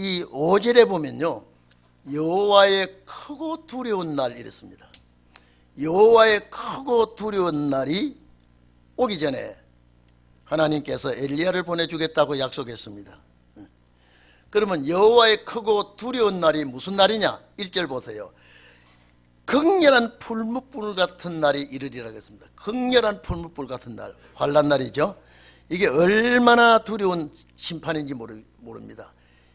이 5절에 보면요, 여호와의 크고 두려운 날 이랬습니다. 여호와의 크고 두려운 날이 오기 전에 하나님께서 엘리야를 보내주겠다고 약속했습니다. 그러면 여호와의 크고 두려운 날이 무슨 날이냐? 1절 보세요. 극렬한 풀무불 같은 날이 이르리라고 했습니다. 극렬한 풀무불 같은 날, 환난 날이죠. 이게 얼마나 두려운 심판인지 모릅니다.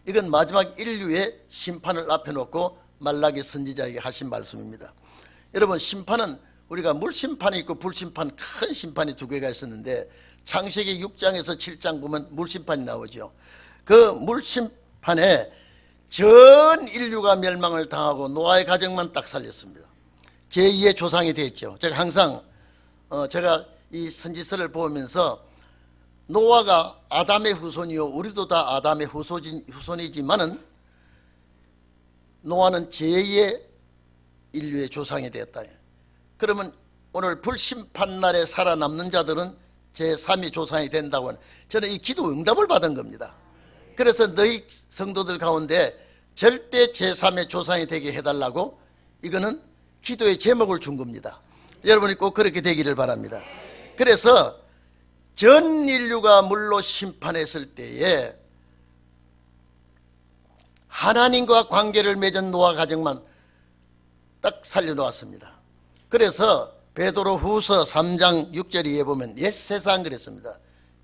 이건 마지막 인류의 심판을 앞에 놓고 말라기 선지자에게 하신 말씀입니다. 여러분, 심판은 우리가 물심판이 있고 불심판, 큰 심판이 두 개가 있었는데 창세기 6장에서 7장 보면 물심판이 나오죠. 그 물심판에 전 인류가 멸망을 당하고 노아의 가정만 딱 살렸습니다. 제2의 조상이 됐죠. 제가 항상 제가 이 선지서를 보면서 노아가 아담의 후손이요, 우리도 다 아담의 후손이지만은 노아는 제2의 인류의 조상이 되었다. 그러면 오늘 불심판 날에 살아남는 자들은 제3의 조상이 된다고 하는, 저는 이 기도 응답을 받은 겁니다. 그래서 너희 성도들 가운데 절대 제3의 조상이 되게 해달라고, 이거는 기도의 제목을 준 겁니다. 여러분이 꼭 그렇게 되기를 바랍니다. 그래서 전 인류가 물로 심판했을 때에 하나님과 관계를 맺은 노아 가정만 딱 살려놓았습니다. 그래서 베드로 후서 3장 6절에 보면 옛 세상 그랬습니다.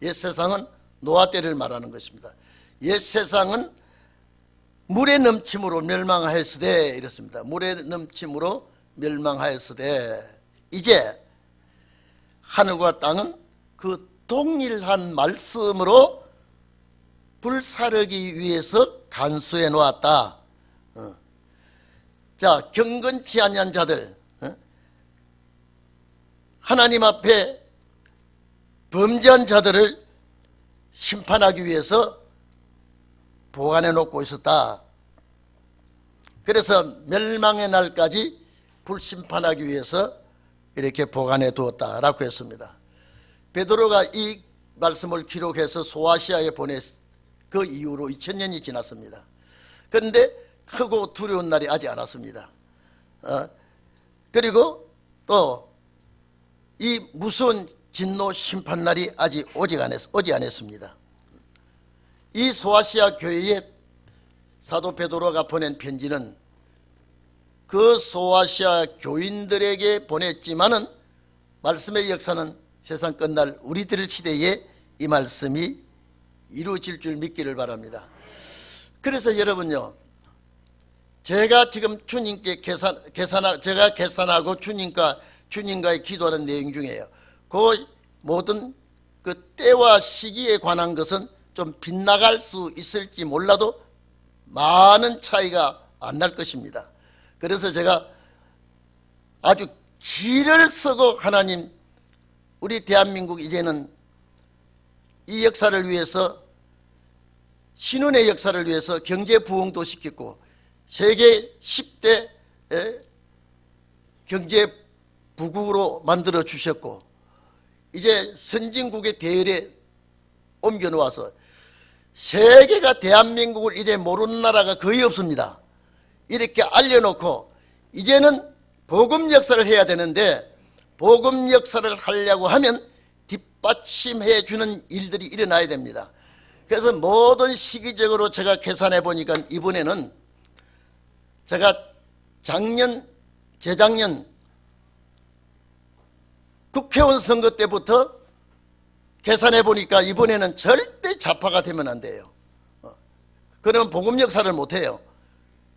옛 세상은 노아 때를 말하는 것입니다. 옛 세상은 물의 넘침으로 멸망하였으되 이랬습니다. 물의 넘침으로 멸망하였으되 이제 하늘과 땅은 그 동일한 말씀으로 불사르기 위해서 간수해 놓았다. 자, 경건치 아니한 자들, 하나님 앞에 범죄한 자들을 심판하기 위해서 보관해 놓고 있었다. 그래서 멸망의 날까지 불심판하기 위해서 이렇게 보관해 두었다라고 했습니다. 베드로가 이 말씀을 기록해서 소아시아에 보냈 그 이후로 2000년이 지났습니다. 그런데 크고 두려운 날이 아직 안 왔습니다. 그리고 또 이 무서운 진노 심판 날이 아직 오지 않았습니다. 이 소아시아 교회에 사도 베드로가 보낸 편지는 그 소아시아 교인들에게 보냈지만은 말씀의 역사는 세상 끝날 우리들 시대에 이 말씀이 이루어질 줄 믿기를 바랍니다. 그래서 여러분요, 제가 지금 주님께 제가 계산하고 주님과의 기도하는 내용 중에요, 그 모든 그 때와 시기에 관한 것은 좀 빗나갈 수 있을지 몰라도 많은 차이가 안 날 것입니다. 그래서 제가 아주 길을 쓰고 하나님, 우리 대한민국 이제는 이 역사를 위해서, 신혼의 역사를 위해서 경제 부흥도 시켰고 세계 10대 경제 부국으로 만들어 주셨고 이제 선진국의 대열에 옮겨 놓아서 세계가 대한민국을 이제 모르는 나라가 거의 없습니다. 이렇게 알려놓고 이제는 복음 역사를 해야 되는데, 복음 역사를 하려고 하면 뒷받침해 주는 일들이 일어나야 됩니다. 그래서 모든 시기적으로 제가 계산해 보니까 이번에는 제가 재작년 국회의원 선거 때부터 계산해 보니까 이번에는 절대 좌파가 되면 안 돼요. 그러면 복음 역사를 못 해요.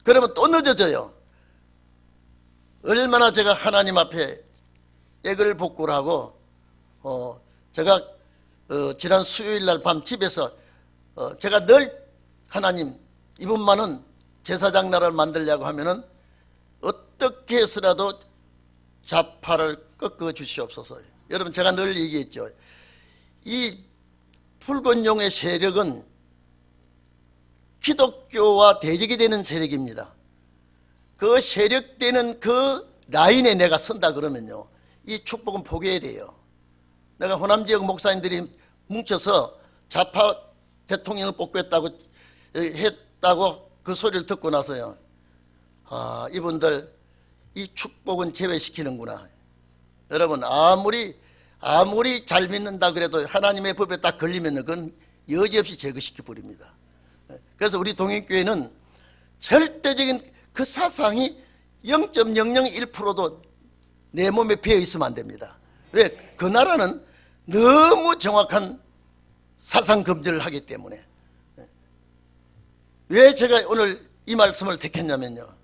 그러면 또 늦어져요. 얼마나 제가 하나님 앞에 액을 복구를 하고, 제가 지난 수요일 날 밤 집에서 제가 늘 하나님, 이분만은 제사장 나라를 만들려고 하면은 어떻게 해서라도 좌파를 꺾어 주시옵소서. 여러분, 제가 늘 얘기했죠. 이 붉은 용의 세력은 기독교와 대적이 되는 세력입니다. 그 세력되는 그 라인에 내가 선다 그러면요, 이 축복은 포기해야 돼요. 내가 호남 지역 목사님들이 뭉쳐서 좌파 대통령을 뽑겠다고 있다고 그 소리를 듣고 나서요, 아, 이분들 이 축복은 제외시키는구나. 여러분, 아무리 잘 믿는다 그래도 하나님의 법에 딱 걸리면 그건 여지없이 제거시켜 버립니다. 그래서 우리 동행교회는 절대적인 그 사상이 0.001%도 내 몸에 배어 있으면 안 됩니다. 왜? 그 나라는 너무 정확한 사상 검증을 하기 때문에. 왜 제가 오늘 이 말씀을 택했냐면요,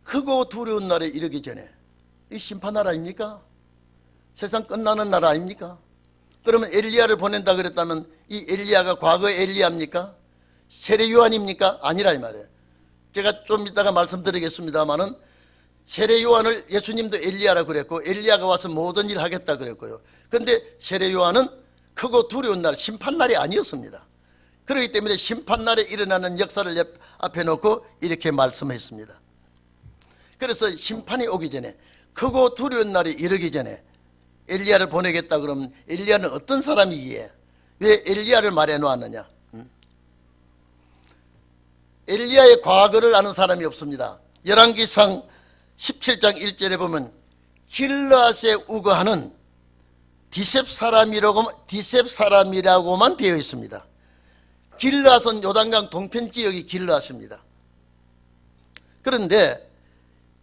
크고 두려운 날에 이르기 전에, 이 심판 나라 아닙니까? 세상 끝나는 나라 아닙니까? 그러면 엘리야를 보낸다 그랬다면 이 엘리야가 과거의 엘리야입니까? 세례 요한입니까? 아니라 이 말이에요. 제가 좀 이따가 말씀드리겠습니다마는 세례 요한을 예수님도 엘리야라고 그랬고, 엘리야가 와서 모든 일을 하겠다 그랬고요. 그런데 세례 요한은 크고 두려운 날, 심판날이 아니었습니다. 그렇기 때문에 심판날에 일어나는 역사를 앞에 놓고 이렇게 말씀했습니다. 그래서 심판이 오기 전에, 크고 두려운 날이 이르기 전에 엘리야를 보내겠다 그러면 엘리야는 어떤 사람이기에 왜 엘리야를 말해 놓았느냐? 엘리야의 과거를 아는 사람이 없습니다. 열왕기상 17장 1절에 보면 길르앗에 우거하는 디셉 사람이라고만 되어 있습니다. 길르앗은 요단강 동편 지역이 길르앗입니다. 그런데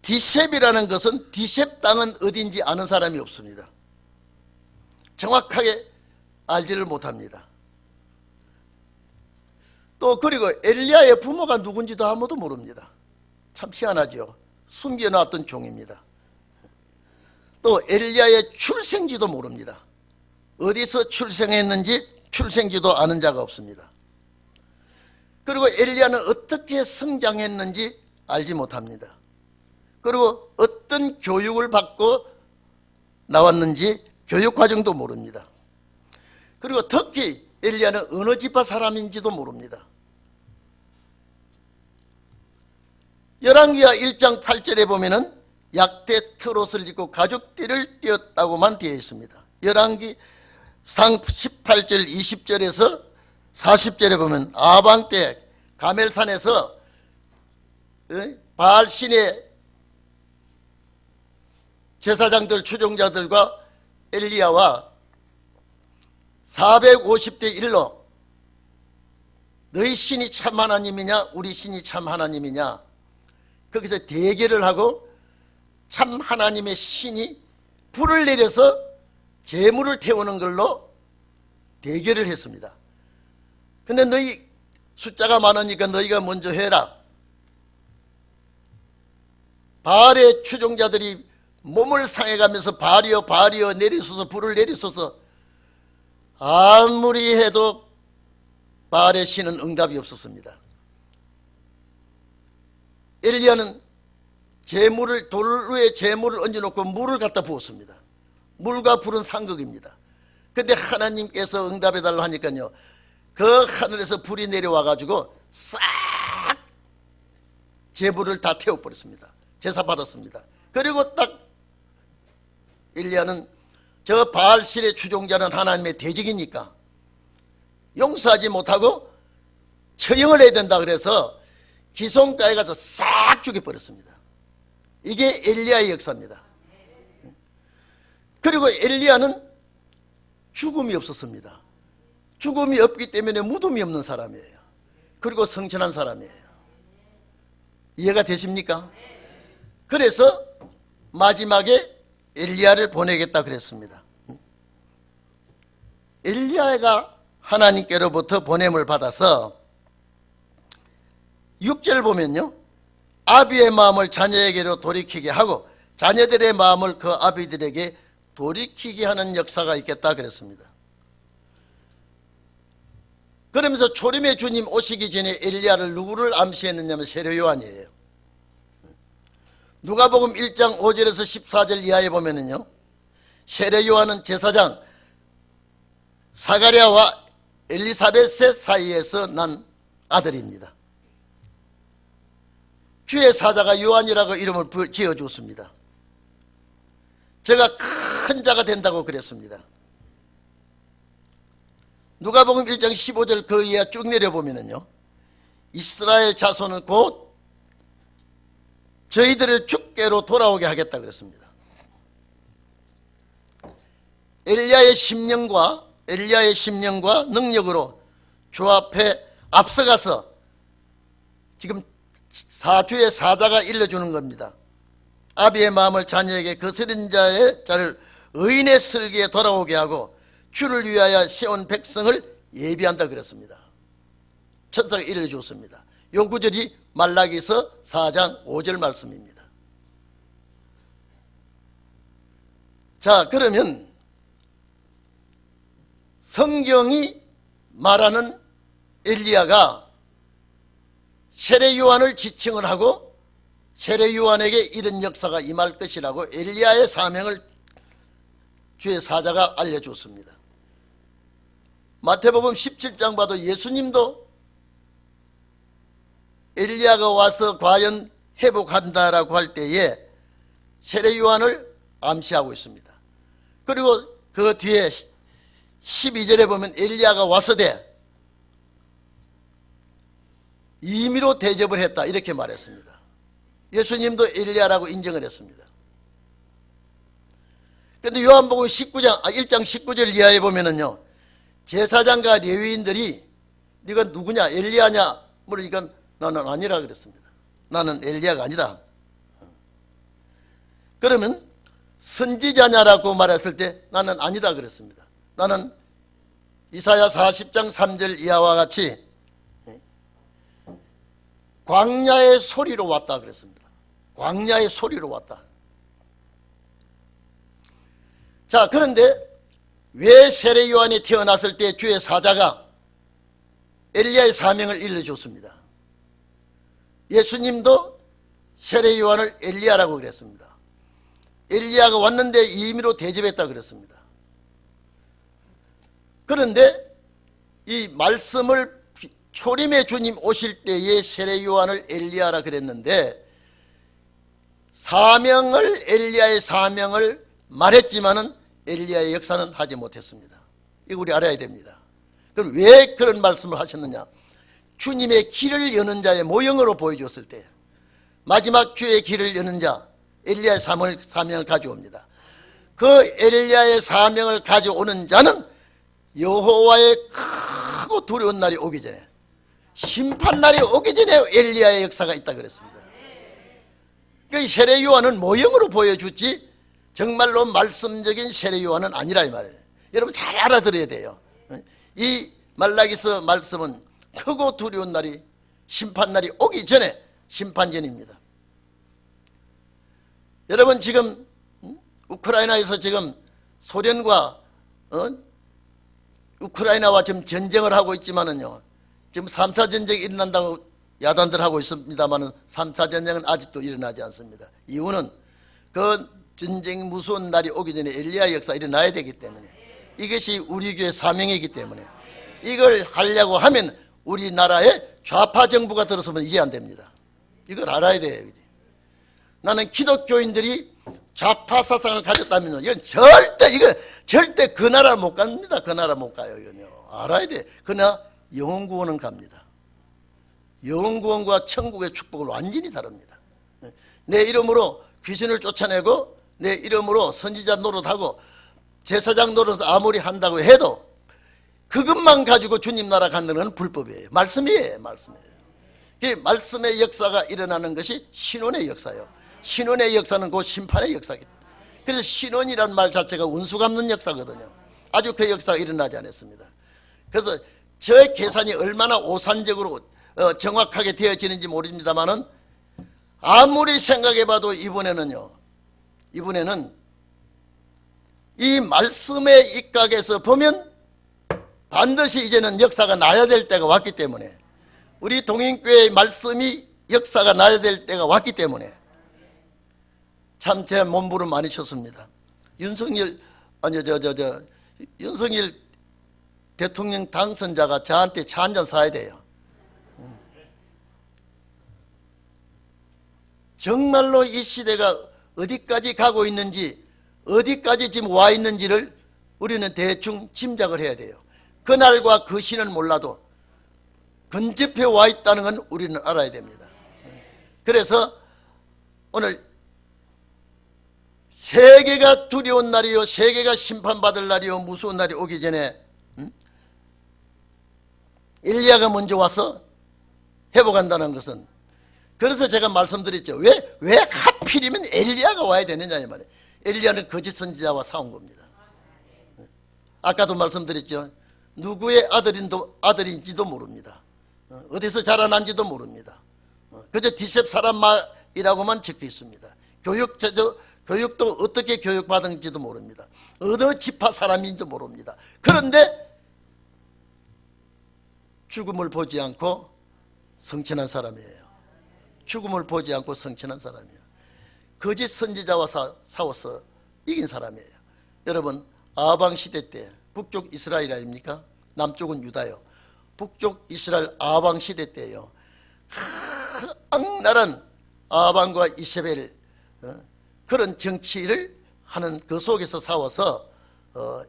디셉이라는 것은, 디셉 땅은 어딘지 아는 사람이 없습니다. 정확하게 알지를 못합니다. 또 그리고 엘리야의 부모가 누군지도 아무도 모릅니다. 참 희한하죠. 숨겨놨던 종입니다. 또 엘리야의 출생지도 모릅니다. 어디서 출생했는지 출생지도 아는 자가 없습니다. 그리고 엘리야는 어떻게 성장했는지 알지 못합니다. 그리고 어떤 교육을 받고 나왔는지 교육과정도 모릅니다. 그리고 특히 엘리야는 어느 지파 사람인지도 모릅니다. 열왕기하 1장 8절에 보면은 약대 트롯을 입고 가죽띠를 띄었다고만 되어 있습니다. 열왕기상 18절 20절에서 40절에 보면 아방 때 가멜산에서 바알 신의 제사장들 추종자들과 엘리야와 450대 1로 너희 신이 참 하나님이냐 우리 신이 참 하나님이냐, 거기서 대결을 하고 참 하나님의 신이 불을 내려서 재물을 태우는 걸로 대결을 했습니다. 근데 너희 숫자가 많으니까 너희가 먼저 해라. 바알의 추종자들이 몸을 상해가면서 바알이여 바알이여 내리소서, 불을 내리소서, 아무리 해도 바알의 신은 응답이 없었습니다. 엘리야는 돌 위에 재물을 얹어놓고 물을 갖다 부었습니다. 물과 불은 상극입니다. 그런데 하나님께서 응답해달라 하니까요, 그 하늘에서 불이 내려와 가지고 싹 재물을 다 태워버렸습니다. 제사 받았습니다. 그리고 딱 엘리야는 저 바알신의 추종자는 하나님의 대적이니까 용서하지 못하고 처형을 해야 된다 그래서 기슭가에 가서 싹 죽여버렸습니다. 이게 엘리야의 역사입니다. 그리고 엘리야는 죽음이 없었습니다. 죽음이 없기 때문에 무덤이 없는 사람이에요. 그리고 성천한 사람이에요. 이해가 되십니까? 그래서 마지막에 엘리야를 보내겠다 그랬습니다. 엘리야가 하나님께로부터 보냄을 받아서 6절 보면요, 아비의 마음을 자녀에게로 돌이키게 하고 자녀들의 마음을 그 아비들에게 돌이키게 하는 역사가 있겠다 그랬습니다. 그러면서 초림의 주님 오시기 전에 엘리야를 누구를 암시했느냐면 세례 요한이에요. 누가복음 1장 5절에서 14절 이하에 보면은요, 세례 요한은 제사장 사가랴와 엘리사벳의 사이에서 난 아들입니다. 주의 사자가 요한이라고 이름을 지어줬습니다. 제가 큰 자가 된다고 그랬습니다. 누가복음 1장 15절 그 이하 쭉 내려보면은요, 이스라엘 자손은 곧 저희들을 주께로 돌아오게 하겠다 그랬습니다. 엘리야의 심령과 능력으로 주 앞에 앞서가서 지금 주의 사자가 일러주는 겁니다. 아비의 마음을 자녀에게 거스린 자를 의인의 슬기에 돌아오게 하고 주를 위하여 세운 백성을 예비한다 그랬습니다. 천사가 일러주었습니다. 요 구절이 말라기서 4장 5절 말씀입니다. 자, 그러면 성경이 말하는 엘리야가 세례 요한을 지칭을 하고 세례 요한에게 이런 역사가 임할 것이라고 엘리야의 사명을 주의 사자가 알려줬습니다. 마태복음 17장 봐도 예수님도 엘리야가 와서 과연 회복한다라고 할 때에 세례 요한을 암시하고 있습니다. 그리고 그 뒤에 12절에 보면 엘리야가 와서되 임의로 대접을 했다 이렇게 말했습니다. 예수님도 엘리야라고 인정을 했습니다. 그런데 요한복음 1장 19절 이하에 보면은요, 제사장과 레위인들이 네가 누구냐 엘리야냐 물으니까 나는 아니라 그랬습니다. 나는 엘리야가 아니다. 그러면 선지자냐라고 말했을 때 나는 아니다 그랬습니다. 나는 이사야 40장 3절 이하와 같이 광야의 소리로 왔다 그랬습니다. 광야의 소리로 왔다. 자, 그런데 왜 세례 요한이 태어났을 때 주의 사자가 엘리야의 사명을 일러줬습니다. 예수님도 세례 요한을 엘리야라고 그랬습니다. 엘리야가 왔는데 임의로 대접했다 그랬습니다. 그런데 이 말씀을 초림의 주님 오실 때에 세례 요한을 엘리야라 그랬는데 엘리야의 사명을 말했지만은 엘리야의 역사는 하지 못했습니다. 이거 우리 알아야 됩니다. 그럼 왜 그런 말씀을 하셨느냐? 주님의 길을 여는 자의 모형으로 보여줬을 때 마지막 주의 길을 여는 자 엘리야의 사명을 가져옵니다. 그 엘리야의 사명을 가져오는 자는 여호와의 크고 두려운 날이 오기 전에, 심판날이 오기 전에 엘리야의 역사가 있다 그랬습니다. 그 세례 요한은 모형으로 보여주지 정말로 말씀적인 세례 요한은 아니라 이 말이에요. 여러분 잘 알아들어야 돼요. 이 말라기서 말씀은 크고 두려운 날이, 심판날이 오기 전에 심판전입니다. 여러분 지금 우크라이나에서 지금 소련과 우크라이나와 지금 전쟁을 하고 있지만은요, 지금 3차 전쟁이 일어난다고 야단들 하고 있습니다만은 3차 전쟁은 아직도 일어나지 않습니다. 이유는 그 전쟁이 무서운 날이 오기 전에 엘리야 역사 일어나야 되기 때문에, 이것이 우리 교회 사명이기 때문에 이걸 하려고 하면 우리나라에 좌파 정부가 들어서면 이해 안 됩니다. 이걸 알아야 돼요. 나는 기독교인들이 좌파 사상을 가졌다면 이건 절대 그 나라 못 갑니다. 그 나라 못 가요. 이건요. 알아야 돼. 그러나 영혼 구원은 갑니다. 영혼 구원과 천국의 축복은 완전히 다릅니다. 내 이름으로 귀신을 쫓아내고 내 이름으로 선지자 노릇하고 제사장 노릇 아무리 한다고 해도 그것만 가지고 주님 나라 간다는 건 불법이에요. 말씀이에요. 말씀이에요. 말씀의 역사가 일어나는 것이 신원의 역사예요. 신원의 역사는 곧 심판의 역사겠다. 그래서 신원이란 말 자체가 운수 갚는 역사거든요. 아주 그 역사가 일어나지 않았습니다. 그래서 저 계산이 얼마나 오산적으로 정확하게 되어지는지 모릅니다만은 아무리 생각해봐도 이번에는 이 말씀의 입각에서 보면 반드시 이제는 역사가 나야 될 때가 왔기 때문에, 우리 동인교회의 말씀이 역사가 나야 될 때가 왔기 때문에 참 제 몸부림 많이 쳤습니다. 윤석열 대통령 당선자가 저한테 차 한잔 사야 돼요. 정말로 이 시대가 어디까지 가고 있는지, 어디까지 지금 와 있는지를 우리는 대충 짐작을 해야 돼요. 그날과 그 시는 몰라도 근접해 와 있다는 건 우리는 알아야 됩니다. 그래서 오늘 세계가 두려운 날이요, 세계가 심판받을 날이요, 무서운 날이 오기 전에 엘리야가 먼저 와서 회복한다는 것은, 그래서 제가 말씀드렸죠. 왜 하필이면 엘리야가 와야 되느냐 이 말이에요. 엘리야는 거짓 선지자와 싸운 겁니다. 아까도 말씀드렸죠. 누구의 아들인지도 모릅니다. 어디서 자라난지도 모릅니다. 그저 디셉 사람이라고만 적혀 있습니다. 교육도 어떻게 교육받은지도 모릅니다. 어느 지파 사람인지도 모릅니다. 그런데 죽음을 보지 않고 성천한 사람이에요. 죽음을 보지 않고 성천한 사람이에요. 거짓 선지자와 싸워서 이긴 사람이에요. 여러분, 아방 시대 때 북쪽 이스라엘 아닙니까? 남쪽은 유다요. 북쪽 이스라엘 아방 시대 때요, 악랄한 아방과 이세벨, 그런 정치를 하는 그 속에서 싸워서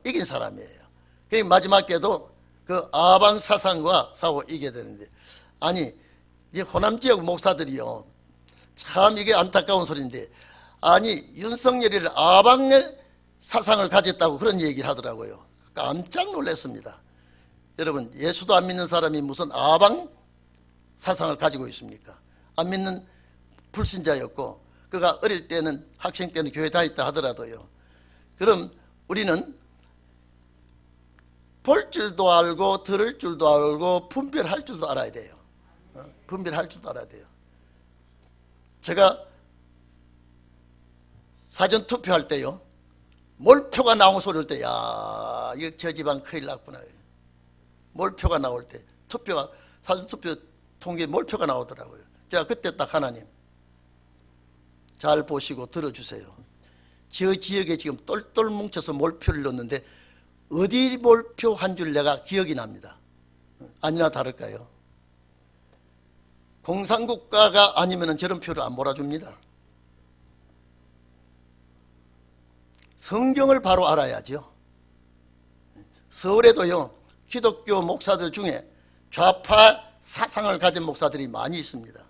이긴 사람이에요. 그 마지막 때도 그 아방 사상과 싸워 이겨야 되는데, 아니 이제 호남 지역 목사들이요, 참 이게 안타까운 소리인데, 아니 윤석열이를 아방의 사상을 가졌다고 그런 얘기를 하더라고요. 깜짝 놀랐습니다. 여러분, 예수도 안 믿는 사람이 무슨 아방 사상을 가지고 있습니까? 안 믿는 불신자였고, 그가 어릴 때는, 학생 때는 교회 다녔다 하더라도요, 그럼 우리는 볼 줄도 알고 들을 줄도 알고 분별할 줄도 알아야 돼요. 분별할 줄도 알아야 돼요. 제가 사전 투표할 때요, 몰표가 나온 소리 올 때, 야, 이거 저 집안 큰일 났구나. 몰표가 나올 때, 사전 투표 통계 몰표가 나오더라고요. 제가 그때 딱 하나님, 잘 보시고 들어주세요. 저 지역에 지금 똘똘 뭉쳐서 몰표를 넣었는데 어디 몰표 한 줄 내가 기억이 납니다. 아니나 다를까요? 공산국가가 아니면 저런 표를 안 몰아줍니다. 성경을 바로 알아야죠. 서울에도요, 기독교 목사들 중에 좌파 사상을 가진 목사들이 많이 있습니다.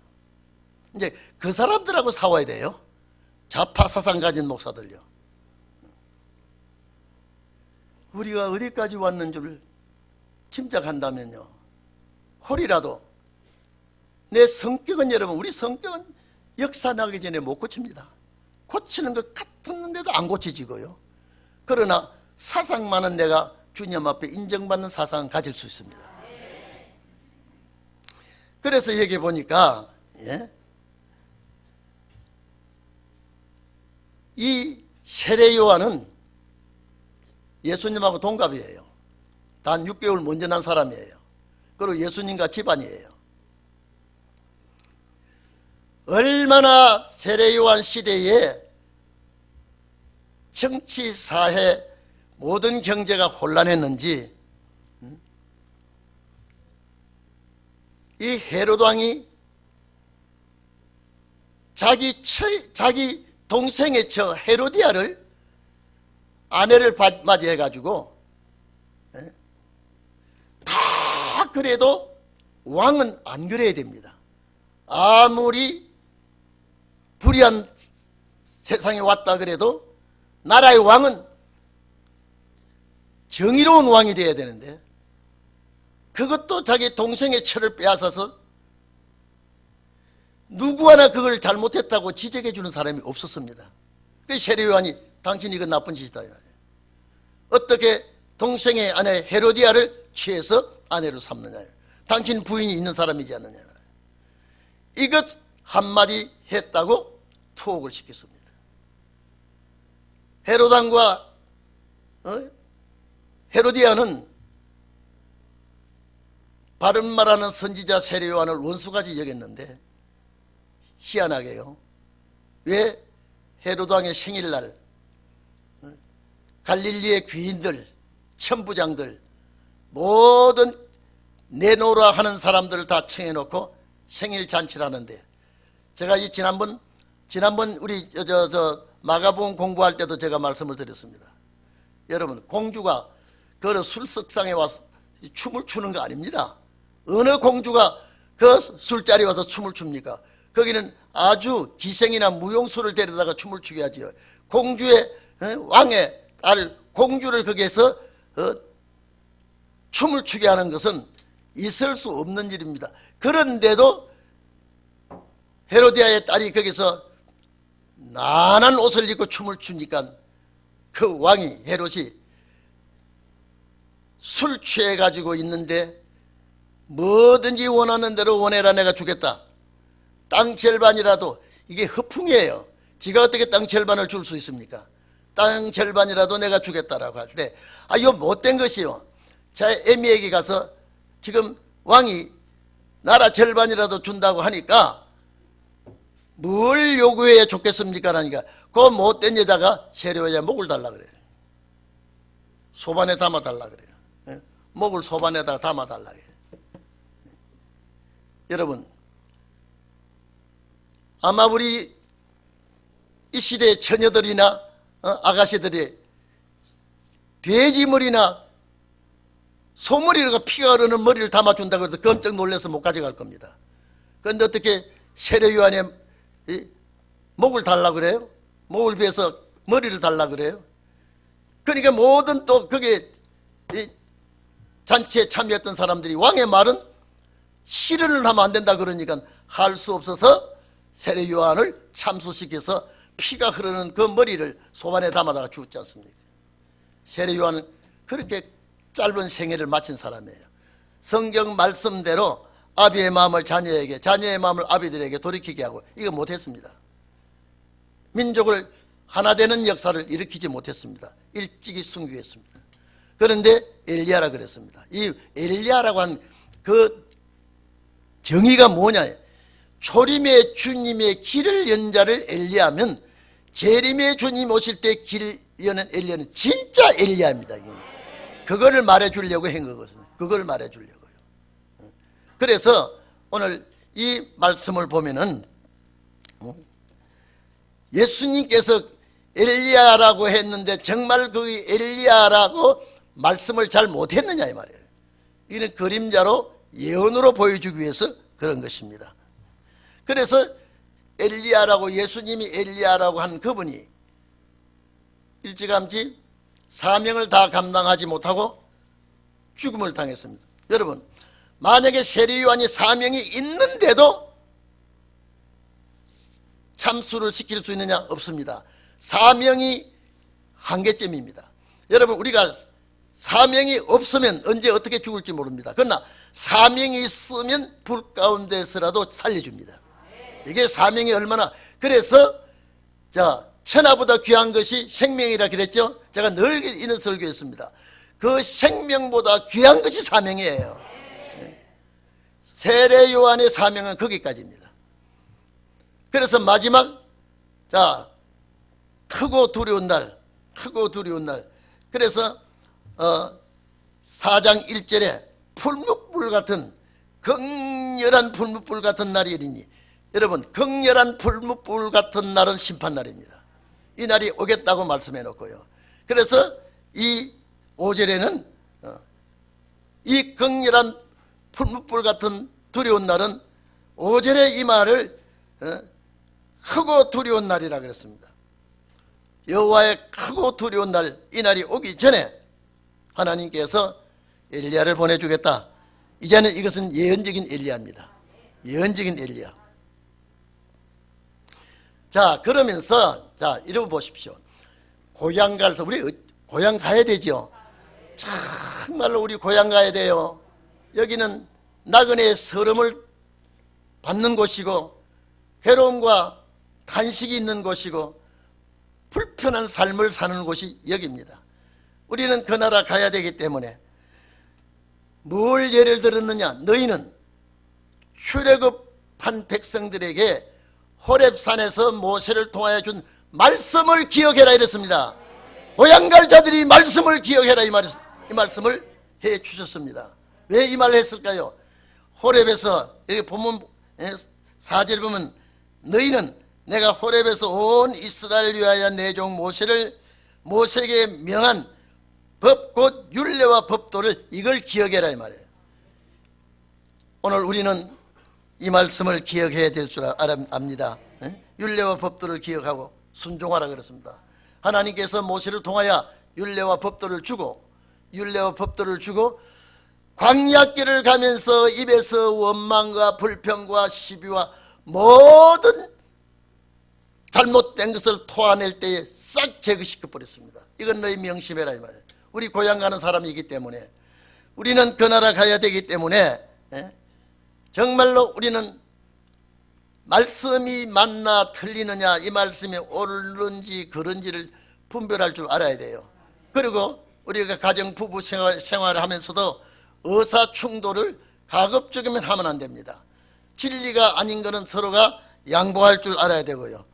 이제 그 사람들하고 싸워야 돼요. 좌파 사상 가진 목사들요. 우리가 어디까지 왔는 줄 짐작한다면요, 홀이라도 내 성격은, 여러분, 우리 성격은 역사 나기 전에 못 고칩니다. 고치는 것 같았는데도 안 고쳐지고요. 그러나 사상만은 내가 주님 앞에 인정받는 사상을 가질 수 있습니다. 그래서 여기 보니까, 이 세례 요한은 예수님하고 동갑이에요. 단 6개월 먼저 난 사람이에요. 그리고 예수님과 집안이에요. 얼마나 세례 요한 시대에 정치, 사회, 모든 경제가 혼란했는지, 이 헤롯 왕이 자기 동생의 처 헤로디아를 아내를 맞이해 가지고, 다 그래도 왕은 안 그래야 됩니다. 아무리 불의한 세상에 왔다 그래도 나라의 왕은 정의로운 왕이 되어야 되는데, 그것도 자기 동생의 처를 빼앗아서 누구 하나 그걸 잘못했다고 지적해 주는 사람이 없었습니다. 그 세례 요한이, 당신이 이건 나쁜 짓이다. 어떻게 동생의 아내 헤로디아를 취해서 아내로 삼느냐. 당신 부인이 있는 사람이지 않느냐. 이것 한마디 했다고 투옥을 시켰습니다. 헤롯 왕과 헤로디아는 바른 말하는 선지자 세례 요한을 원수같이 여겼는데, 희한하게요, 왜 헤롯 왕의 생일날 갈릴리의 귀인들, 천부장들, 모든 내노라 하는 사람들을 다 청해놓고 생일 잔치를 하는데, 제가 이 지난번 우리 마가복음 공부할 때도 제가 말씀을 드렸습니다. 여러분, 공주가 그 술석상에 와서 춤을 추는 거 아닙니다. 어느 공주가 그 술자리에 와서 춤을 춥니까? 거기는 아주 기생이나 무용수를 데려다가 춤을 추게 하지요. 공주의 왕의 딸 공주를 거기에서 춤을 추게 하는 것은 있을 수 없는 일입니다. 그런데도 헤로디아의 딸이 거기서 나난 옷을 입고 춤을 추니까 그 왕이 헤롯이 술 취해 가지고 있는데 뭐든지 원하는 대로 원해라, 내가 주겠다. 땅 절반이라도, 이게 허풍이에요. 지가 어떻게 땅 절반을 줄 수 있습니까? 땅 절반이라도 내가 주겠다라고 할 때, 이거 못된 것이요. 자, 에미에게 가서 지금 왕이 나라 절반이라도 준다고 하니까 뭘 요구해야 좋겠습니까? 라니까 그 못된 여자가 세례요한의 목을 달라 그래요. 소반에 담아 달라 그래요. 목을 소반에다가 담아 달라 해요. 여러분, 아마 우리 이 시대의 처녀들이나 아가씨들이 돼지머리나 소머리가 피가 흐르는 머리를 담아준다고 해도 깜짝 놀라서 못 가져갈 겁니다. 그런데 어떻게 세례요한의 목을 달라 그래요? 목을 베어서 머리를 달라 그래요? 그러니까 모든 또 거기에 잔치에 참여했던 사람들이 왕의 말은 실현을 하면 안 된다 그러니까 할 수 없어서 세례요한을 참수시켜서 피가 흐르는 그 머리를 소반에 담아다가 주었지 않습니까? 세례요한은 그렇게 짧은 생애를 마친 사람이에요. 성경 말씀대로 아비의 마음을 자녀에게, 자녀의 마음을 아비들에게 돌이키게 하고 이거 못했습니다. 민족을 하나 되는 역사를 일으키지 못했습니다. 일찍이 순교했습니다. 그런데 엘리야라 그랬습니다. 이 엘리야라고 한 그 정의가 뭐냐? 초림의 주님의 길을 연 자를 엘리야면 재림의 주님 오실 때 길 여는 엘리야는 진짜 엘리야입니다. 그거를 말해주려고 한 거거든요. 그걸 말해주려고요. 그래서 오늘 이 말씀을 보면은 예수님께서 엘리야라고 했는데 정말 그 엘리야라고 말씀을 잘 못했느냐 이 말이에요. 이는 그림자로 예언으로 보여주기 위해서 그런 것입니다. 그래서 엘리야라고, 예수님이 엘리야라고 한 그분이 일찌감치 사명을 다 감당하지 못하고 죽음을 당했습니다. 여러분, 만약에 세례요한이 사명이 있는데도 참수를 시킬 수 있느냐? 없습니다. 사명이 한계점입니다. 여러분, 우리가 사명이 없으면 언제 어떻게 죽을지 모릅니다. 그러나 사명이 있으면 불 가운데서라도 살려줍니다. 이게 사명이 얼마나, 그래서 천하보다 귀한 것이 생명이라 그랬죠. 제가 늘 이런 설교했습니다. 그 생명보다 귀한 것이 사명이에요. 세례요한의 사명은 거기까지입니다. 그래서 마지막, 크고 두려운 날, 크고 두려운 날. 그래서 4장 1절에 풀무불 같은, 극렬한 풀무불 같은 날이 이르니, 여러분, 극렬한 풀무불 같은 날은 심판날입니다. 이 날이 오겠다고 말씀해 놓고요. 그래서 이 5절에는 이 극렬한 풀무불 같은 두려운 날은 5절에 이 말을 크고 두려운 날이라 그랬습니다. 여호와의 크고 두려운 날, 이 날이 오기 전에 하나님께서 엘리야를 보내주겠다. 이제는 이것은 예언적인 엘리야입니다. 예언적인 엘리야. 그러면서 이러고 보십시오. 고향 가서, 우리 고향 가야 되죠. 정말로 우리 고향 가야 돼요. 여기는 나그네의 서름을 받는 곳이고 괴로움과 탄식이 있는 곳이고 불편한 삶을 사는 곳이 여기입니다. 우리는 그 나라 가야 되기 때문에 뭘 예를 들었느냐? 너희는 출애굽한 백성들에게 호렙산에서 모세를 통하여 준 말씀을 기억해라 이랬습니다. 고향 갈 자들이 말씀을 기억해라 이 말씀을 해 주셨습니다. 왜 이 말을 했을까요? 호렙에서, 여기 보면 4절 보면 너희는 내가 호렙에서 온 이스라엘 위하여 내 종 모세에게 명한 법 곧 율례와 법도를 이걸 기억해라 이 말이에요. 오늘 우리는 이 말씀을 기억해야 될 줄 압니다. 율례와 법도를 기억하고 순종하라 그랬습니다. 하나님께서 모세를 통하여 율례와 법도를 주고 광야길을 가면서 입에서 원망과 불평과 시비와 모든 잘못된 것을 토해낼 때에 싹 제거시켜 버렸습니다. 이건 너희 명심해라 이 말이에요. 우리 고향 가는 사람이기 때문에, 우리는 그 나라 가야 되기 때문에 정말로 우리는 말씀이 맞나 틀리느냐, 이 말씀이 옳은지 그른지를 분별할 줄 알아야 돼요. 그리고 우리가 가정 부부 생활을 하면서도 의사충돌을 가급적이면 하면 안 됩니다. 진리가 아닌 것은 서로가 양보할 줄 알아야 되고요.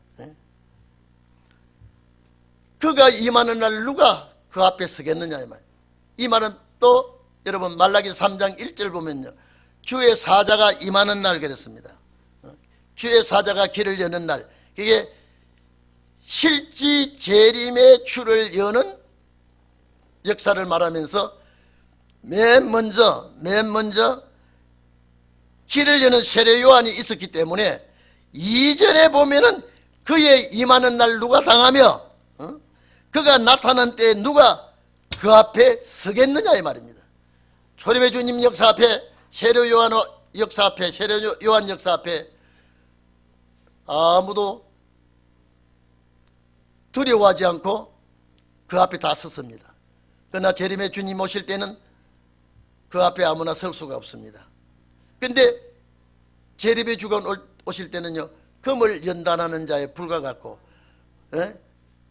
그가 임하는 날 누가 그 앞에 서겠느냐 이 말. 이 말은 또 여러분 말라기 3장 1절 보면요, 주의 사자가 임하는 날 그랬습니다. 주의 사자가 길을 여는 날, 그게 실지 재림의 주를 여는 역사를 말하면서 맨 먼저 길을 여는 세례 요한이 있었기 때문에 이전에 보면은 그의 임하는 날 누가 당하며 그가 나타난 때 누가 그 앞에 서겠느냐 이 말입니다. 초림의 주님 역사 앞에, 세례 요한 역사 앞에, 세례 요한 역사 앞에 아무도 두려워하지 않고 그 앞에 다 섰습니다. 그러나 재림의 주님 오실 때는 그 앞에 아무나 설 수가 없습니다. 그런데 재림의 주가 오실 때는요, 금을 연단하는 자의 불과 같고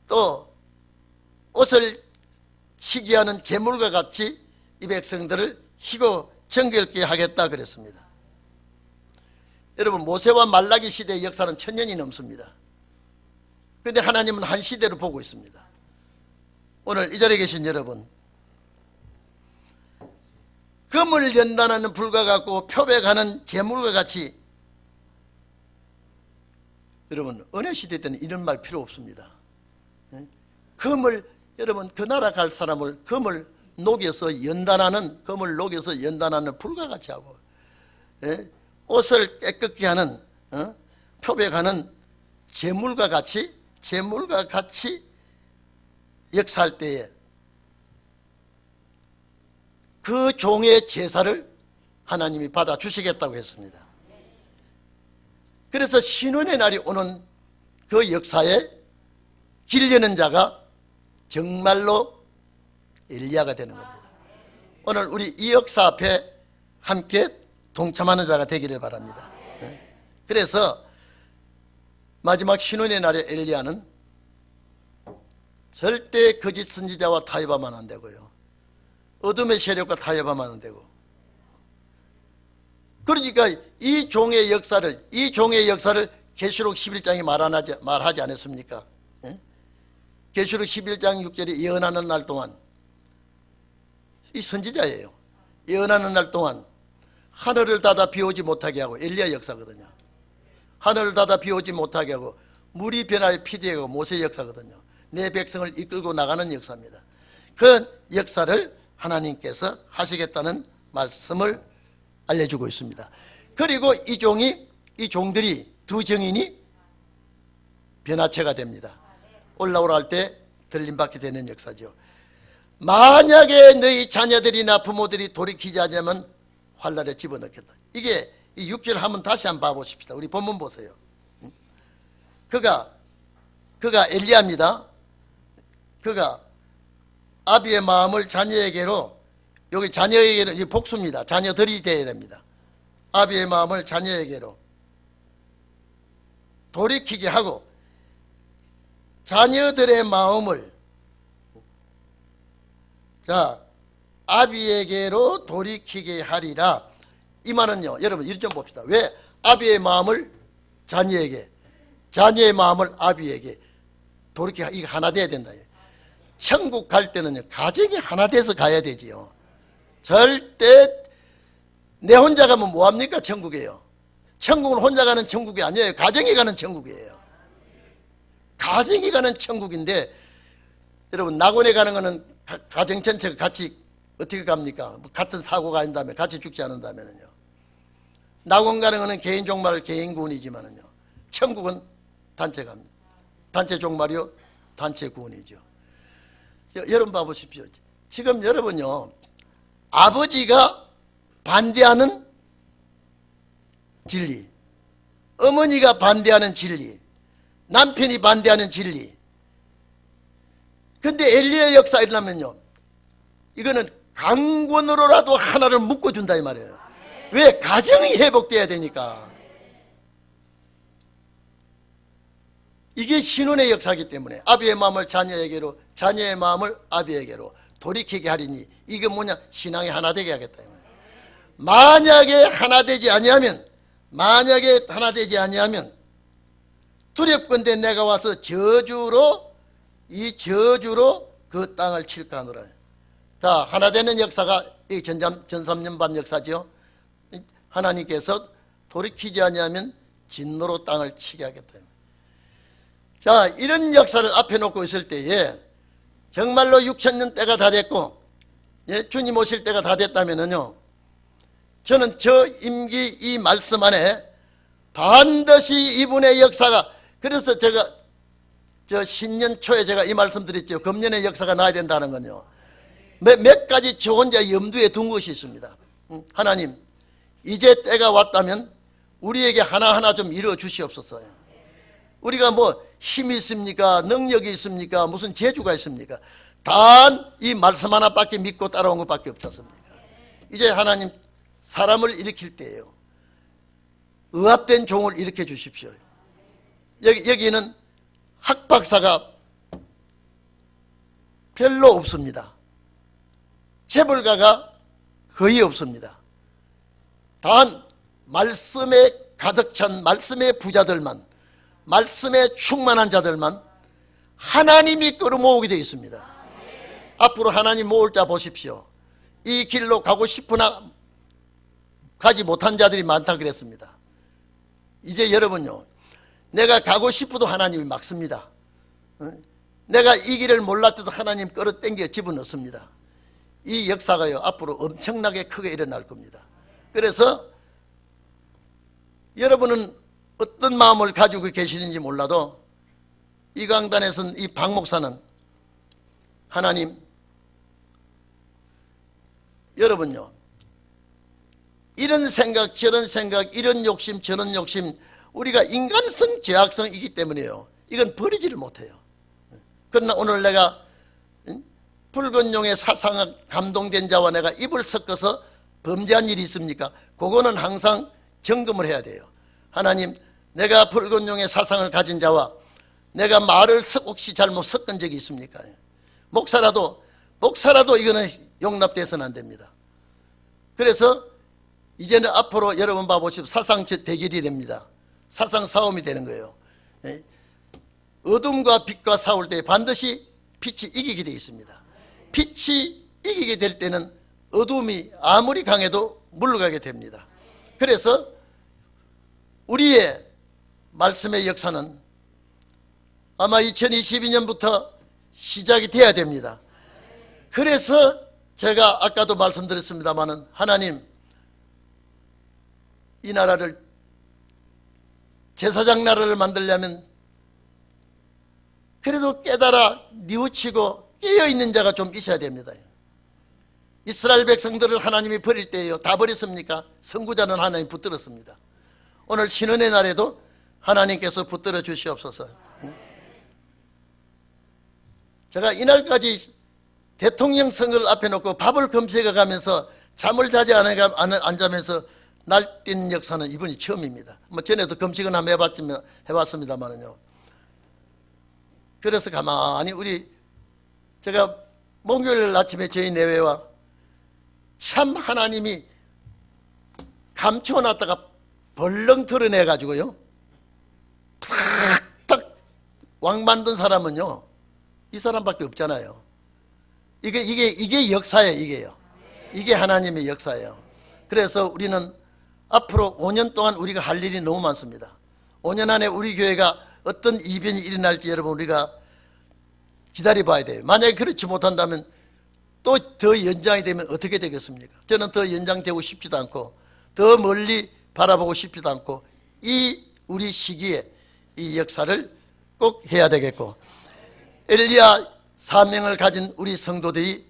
또 옷을 치게 하는 재물과 같이 이 백성들을 희고 정결케 하겠다 그랬습니다. 여러분 모세와 말라기 시대의 역사는 1000년이 넘습니다. 그런데 하나님은 한 시대로 보고 있습니다. 오늘 이 자리에 계신 여러분, 금을 연단하는 불과 같고 표백하는 재물과 같이, 여러분 은혜 시대 때는 이런 말 필요 없습니다. 금을, 여러분 그 나라 갈 사람을 금을 녹여서 연단하는 불과 같이 하고 옷을 깨끗게 하는 표백하는 재물과 같이 역사할 때에 그 종의 제사를 하나님이 받아 주시겠다고 했습니다. 그래서 신원의 날이 오는 그 역사에 길 여는 자가 정말로 엘리야가 되는 겁니다. 오늘 우리 이 역사 앞에 함께 동참하는 자가 되기를 바랍니다. 그래서 마지막 신원의 날에 엘리야는 절대 거짓 선지자와 타협하면 안 되고요, 어둠의 세력과 타협하면 안 되고, 그러니까 이 종의 역사를 계시록 11장이 말하지 않았습니까? 계시록 11장 6절에 예언하는 날 동안, 이 선지자예요. 예언하는 날 동안 하늘을 닫아 비오지 못하게 하고, 엘리야 역사거든요. 하늘을 닫아 비오지 못하게 하고 물이 변하여 피되고 모세 역사거든요. 내 백성을 이끌고 나가는 역사입니다. 그 역사를 하나님께서 하시겠다는 말씀을 알려주고 있습니다. 그리고 이 종들이 두 증인이 변화체가 됩니다. 올라오라 할 때 들림받게 되는 역사죠. 만약에 너희 자녀들이나 부모들이 돌이키지 않으면 환란에 집어넣겠다. 이게 이 6절 한번 다시 한번 봐보십시다. 우리 본문 보세요. 그가 엘리야입니다. 그가 아비의 마음을 자녀에게로, 여기 자녀에게는 이 복수입니다. 자녀들이 되어야 됩니다. 아비의 마음을 자녀에게로 돌이키게 하고 자녀들의 마음을 아비에게로 돌이키게 하리라. 이 말은요, 여러분 이것 좀 봅시다. 왜 아비의 마음을 자녀에게, 자녀의 마음을 아비에게 돌이키게, 이게 하나 돼야 된다. 천국 갈 때는요, 가정이 하나 돼서 가야 되지요. 절대 내 혼자 가면 뭐합니까? 천국이에요. 천국은 혼자 가는 천국이 아니에요. 가정이 가는 천국이에요. 가정이 가는 천국인데, 여러분 낙원에 가는 거는 가정 전체가 같이 어떻게 갑니까? 같은 사고가 아닌 다음에 같이 죽지 않은 다면은요. 낙원 가는 것은 개인 종말 개인 구원이지만은요, 천국은 단체 갑니다. 단체 종말이요, 단체 구원이죠. 여러분 봐보십시오. 지금 여러분요, 아버지가 반대하는 진리, 어머니가 반대하는 진리, 남편이 반대하는 진리. 근데 엘리야의 역사 일어나면요, 이거는 강권으로라도 하나를 묶어준다 이 말이에요. 왜? 가정이 회복돼야 되니까. 이게 신혼의 역사이기 때문에 아비의 마음을 자녀에게로, 자녀의 마음을 아비에게로 돌이키게 하리니, 이게 뭐냐? 신앙이 하나 되게 하겠다 이 말이에요. 만약에 하나 되지 아니하면, 만약에 하나 되지 아니하면 두렵건대 내가 와서 저주로, 이 저주로 그 땅을 칠까 하노라. 자, 하나 되는 역사가 이 전삼년 반 역사죠. 하나님께서 돌이키지 아니하면 진노로 땅을 치게 하겠다. 자, 이런 역사를 앞에 놓고 있을 때에 정말로 6천년 때가 다 됐고, 예, 주님 오실 때가 다 됐다면은요, 저는 저 임기 이 말씀 안에 반드시 이분의 역사가, 그래서 제가 저 신년 초에 제가 이 말씀 드렸죠. 금년의 역사가 나야 된다는 건요, 몇 가지 저 혼자 염두에 둔 것이 있습니다. 하나님, 이제 때가 왔다면 우리에게 하나하나 좀 이루어 주시옵소서. 우리가 뭐 힘이 있습니까? 능력이 있습니까? 무슨 재주가 있습니까? 단 이 말씀 하나밖에 믿고 따라온 것밖에 없지 않습니까? 이제 하나님, 사람을 일으킬 때예요. 의합된 종을 일으켜 주십시오. 여기는 학박사가 별로 없습니다. 재벌가가 거의 없습니다. 단 말씀에 가득 찬 말씀의 부자들만, 말씀에 충만한 자들만 하나님이 끌어모으게 되어 있습니다. 앞으로 하나님 모을 자 보십시오. 이 길로 가고 싶으나 가지 못한 자들이 많다 그랬습니다. 이제 여러분요, 내가 가고 싶어도 하나님이 막습니다. 내가 이 길을 몰랐어도 하나님 끌어당겨 집어넣습니다. 이 역사가요, 앞으로 엄청나게 크게 일어날 겁니다. 그래서 여러분은 어떤 마음을 가지고 계시는지 몰라도 이 강단에서는, 이 박 목사는 하나님, 여러분요, 이런 생각 저런 생각, 이런 욕심 저런 욕심, 우리가 인간성 죄악성이기 때문에요, 이건 버리지를 못해요. 그러나 오늘 내가 붉은 용의 사상에 감동된 자와 내가 입을 섞어서 범죄한 일이 있습니까? 그거는 항상 점검을 해야 돼요. 하나님, 내가 붉은 용의 사상을 가진 자와 내가 말을 혹시 잘못 섞은 적이 있습니까? 목사라도 이거는 용납돼서는 안 됩니다. 그래서 이제는 앞으로 여러분 봐보시면 사상 대결이 됩니다. 사상 싸움이 되는 거예요. 어둠과 빛과 싸울 때 반드시 빛이 이기게 되어 있습니다. 빛이 이기게 될 때는 어둠이 아무리 강해도 물러가게 됩니다. 그래서 우리의 말씀의 역사는 아마 2022년부터 시작이 돼야 됩니다. 그래서 제가 아까도 말씀드렸습니다마는, 하나님, 이 나라를, 제사장 나라를 만들려면 그래도 깨달아 뉘우치고 깨어있는 자가 좀 있어야 됩니다. 이스라엘 백성들을 하나님이 버릴 때예요. 다 버렸습니까? 선구자는 하나님 붙들었습니다. 오늘 신원의 날에도 하나님께서 붙들어 주시옵소서. 제가 이날까지 대통령 선거를 앞에 놓고 밥을 검색해 가면서 잠을 자지 안 자면서 날뛴 역사는 이번이 처음입니다. 뭐 전에도 검색은 한번 해봤습니다만은요. 그래서 가만히 제가 목요일 아침에 저희 내외와 참 하나님이 감춰놨다가 벌렁 드러내가지고요, 탁탁 왕 만든 사람은요, 이 사람밖에 없잖아요. 이게 역사예요. 이게 하나님의 역사예요. 그래서 우리는 앞으로 5년 동안 우리가 할 일이 너무 많습니다. 5년 안에 우리 교회가 어떤 이변이 일어날지 여러분 우리가 기다려봐야 돼요. 만약에 그렇지 못한다면 또 더 연장이 되면 어떻게 되겠습니까? 저는 더 연장되고 싶지도 않고 더 멀리 바라보고 싶지도 않고 이 우리 시기에 이 역사를 꼭 해야 되겠고, 엘리야 사명을 가진 우리 성도들이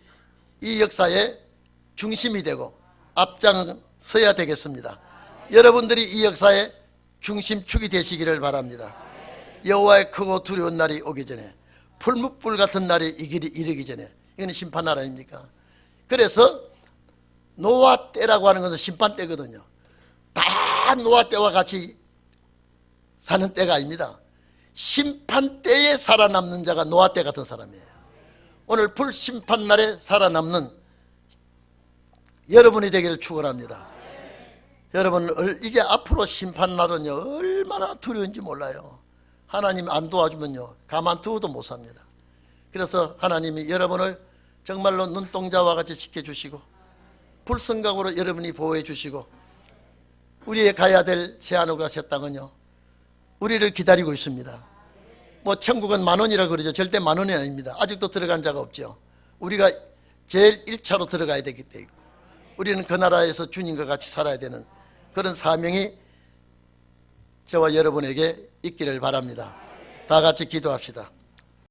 이 역사의 중심이 되고 앞장서야 되겠습니다. 여러분들이 이 역사의 중심축이 되시기를 바랍니다. 여호와의 크고 두려운 날이 오기 전에, 풀무불 같은 날이 이르기 전에, 이건 심판날 아닙니까? 그래서 노아 때라고 하는 것은 심판 때거든요. 다 노아 때와 같이 사는 때가 아닙니다. 심판 때에 살아남는 자가 노아 때 같은 사람이에요. 오늘 불심판 날에 살아남는 여러분이 되기를 축원합니다. 여러분, 이제 앞으로 심판 날은요 얼마나 두려운지 몰라요. 하나님 안 도와주면요 가만두어도 못 삽니다. 그래서 하나님이 여러분을 정말로 눈동자와 같이 지켜주시고 불성각으로 여러분이 보호해 주시고, 우리의 가야 될 새하늘과 새 땅은요 우리를 기다리고 있습니다. 뭐 천국은 10,000원이라고 그러죠. 절대 10,000원이 아닙니다. 아직도 들어간 자가 없죠. 우리가 제일 1차로 들어가야 되기 때문에 우리는 그 나라에서 주님과 같이 살아야 되는 그런 사명이 저와 여러분에게 있기를 바랍니다. 다 같이 기도합시다.